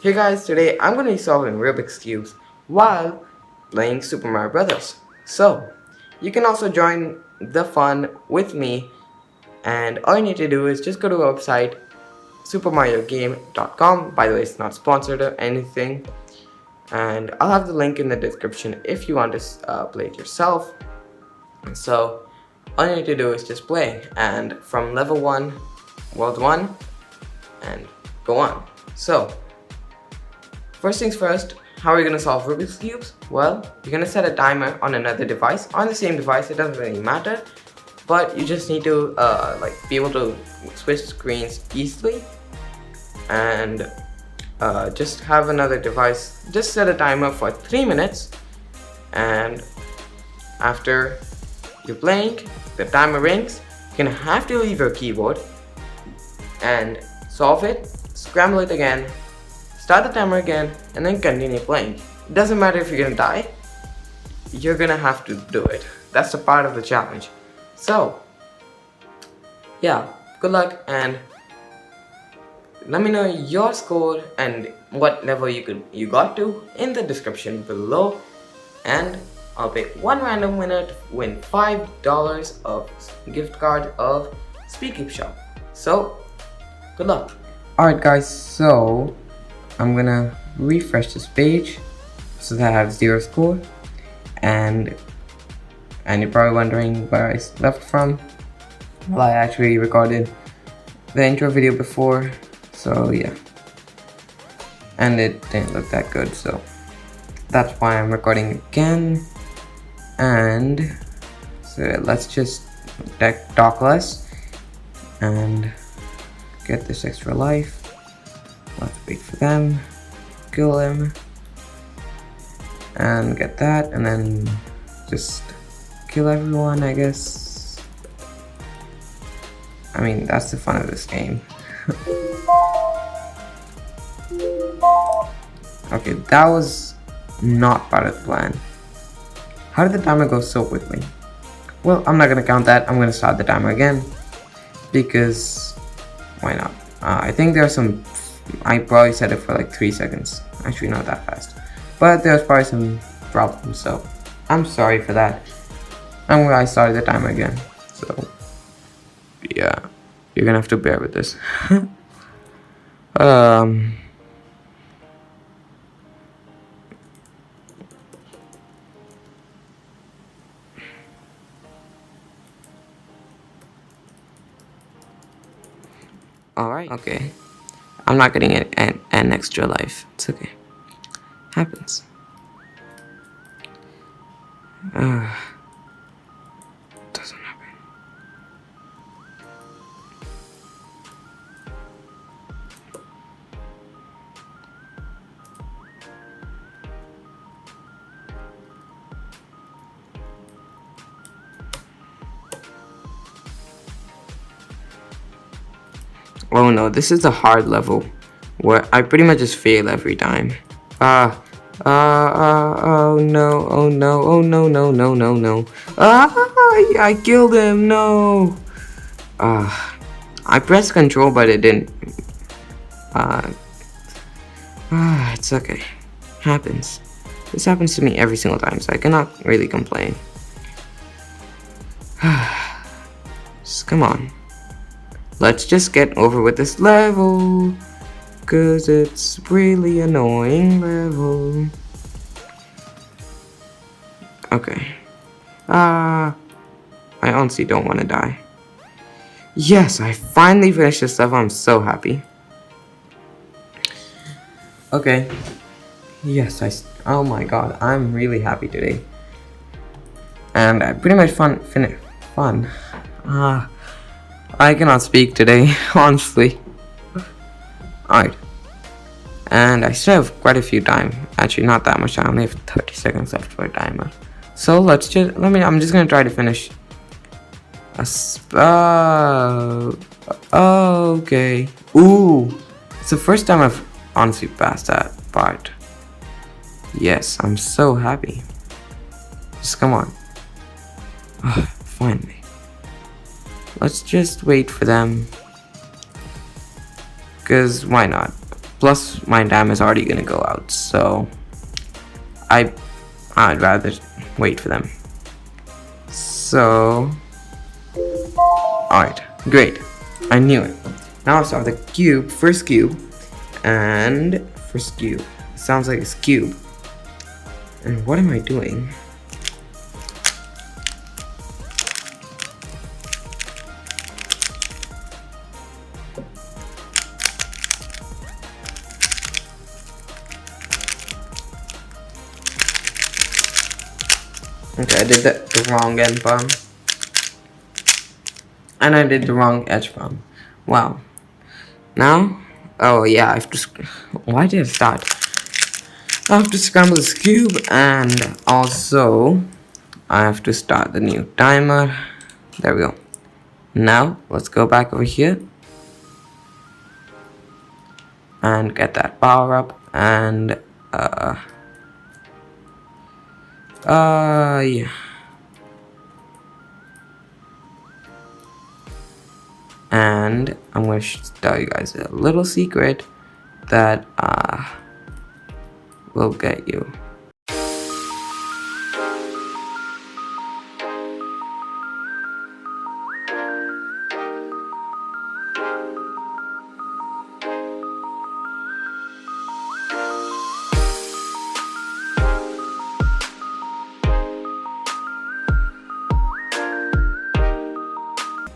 Hey guys, today I'm going to be solving Rubik's Cubes while playing Super Mario Brothers. So, you can also join the fun with me, and all you need to do is just go to our website supermariogame.com. By the way, it's not sponsored or anything, and I'll have the link in the description if you want to play it yourself. So, all you need to do is just play, and from level 1, world 1, and go on. So, first things first, how are you going to solve Rubik's Cubes? Well, you're going to set a timer on another device, on the same device, it doesn't really matter, but you just need to be able to switch screens easily, and just have another device, just set a timer for 3 minutes, and after you're playing, the timer rings, you're going to have to leave your keyboard and solve it, scramble it again, start the timer again, and then continue playing. It doesn't matter if you're gonna die, you're gonna have to do it. That's a part of the challenge. So, yeah, good luck, and let me know your score and what level you got to in the description below, and I'll pick one random winner to win $5 of gift card of Speakeep Shop. So, good luck. Alright guys, so I'm gonna refresh this page so that I have 0 score, and you're probably wondering where I left from. Well, I actually recorded the intro video before, so yeah, and it didn't look that good, so that's why I'm recording again. And so let's just talk less and get this extra life. Let's wait for them, kill him, and get that, and then just kill everyone, I guess. I mean, that's the fun of this game. Okay, that was not part of the plan. How did the timer go so quickly? Well, I'm not gonna count that. I'm gonna start the timer again, because why not? I think there are some, I probably set it for like 3 seconds. Actually, not that fast. But there's probably some problems, so I'm sorry for that. I'm glad I started the timer again. So, yeah, you're gonna have to bear with this. Alright, okay. I'm not getting an extra life. It's okay. Happens. Doesn't happen. Oh no, this is a hard level where I pretty much just fail every time. Oh no, oh no, oh no, no, no, no, no. I killed him, no. I pressed control, but it didn't. It's okay. Happens. This happens to me every single time, so I cannot really complain. Just come on. Let's just get over with this level, cause it's really annoying level. Okay. I honestly don't want to die. Yes, I finally finished this level. I'm so happy. Okay. Yes, oh my god, I'm really happy today. And I pretty much fun. I cannot speak today, honestly. Alright. And I still have quite a few time. Actually, not that much time. I only have 30 seconds left for a timer. So I'm just gonna try to finish. Okay. Ooh. It's the first time I've honestly passed that part. Yes, I'm so happy. Just come on. Finally. Let's just wait for them. Cause why not? Plus my time is already gonna go out, so I'd rather wait for them. So, alright, great. I knew it. Now I start the cube, first cube, and first cube. Sounds like it's cube. And what am I doing? Okay, I did the wrong end bomb. And I did the wrong edge bomb. Wow. Now, oh yeah, I have to. Why did I start? I have to scramble this cube, and also I have to start the new timer. There we go. Now let's go back over here and get that power up, and yeah. And I'm going to tell you guys a little secret that will get you.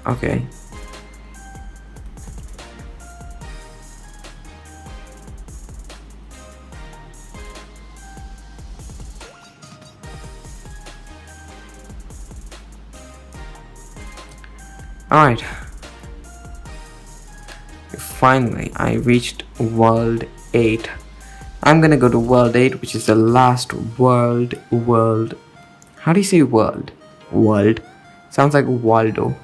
Okay. Alright. Finally, I reached World 8. I'm gonna go to World 8, which is the last world. How do you say world? World. Sounds like Waldo.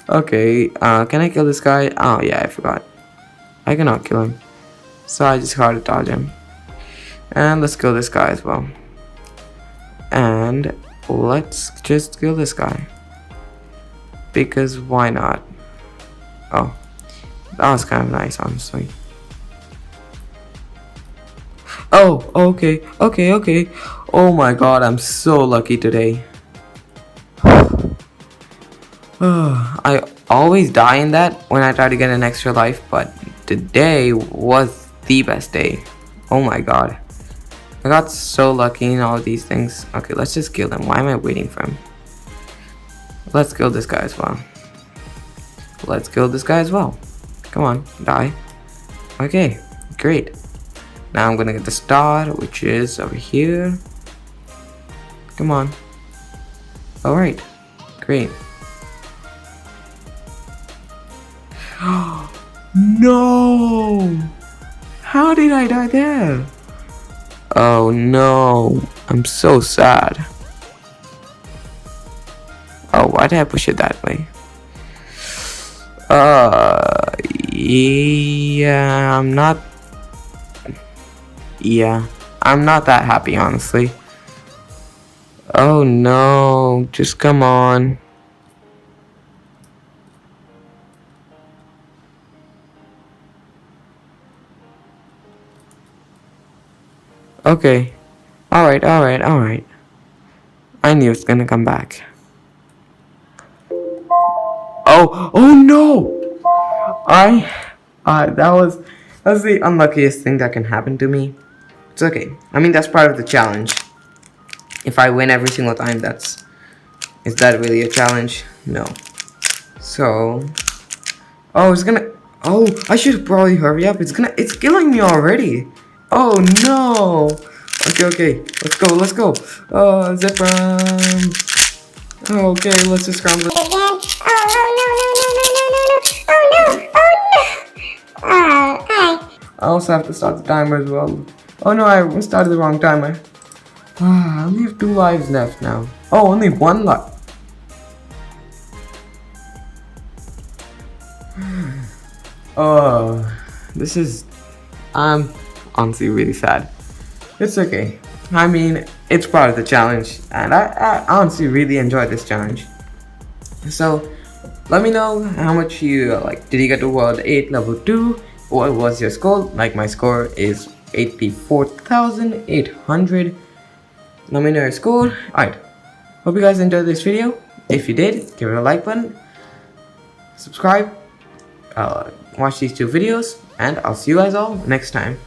Okay, can I kill this guy? Oh yeah, I forgot. I cannot kill him. So I just gotta dodge him. And let's kill this guy as well. And let's just kill this guy. Because why not? Oh, that was kind of nice, honestly. Oh, okay. Oh my god, I'm so lucky today. I always die in that when I try to get an extra life, but today was the best day. Oh my god. I got so lucky in all of these things. Okay, let's just kill them. Why am I waiting for him? Let's kill this guy as well. Come on, die. Okay, great. Now I'm gonna get the star, which is over here. Come on. Alright, great. No! How did I die there? Oh no, I'm so sad. Oh, why did I push it that way? Yeah, I'm not that happy, honestly. Oh no, just come on. Okay. Alright. I knew it's gonna come back. Oh no! That's the unluckiest thing that can happen to me. It's okay. I mean, that's part of the challenge. If I win every single time, is that really a challenge? No. So, I should probably hurry up. It's killing me already. Oh no. Okay. Let's go. Zip run. Okay, let's just scramble. Again. Oh no. I also have to start the timer as well. Oh no, I started the wrong timer. I only have 2 lives left now. Oh, only 1 life. I'm honestly really sad. It's okay. I mean, it's part of the challenge, and I honestly really enjoyed this challenge. So, let me know how much you like. Did you get to World 8 Level 2? what was your score? Like, my score is 84,800. Let me know your score. Alright, hope you guys enjoyed this video. If you did, give it a like button, subscribe, watch these 2 videos, and I'll see you guys all next time.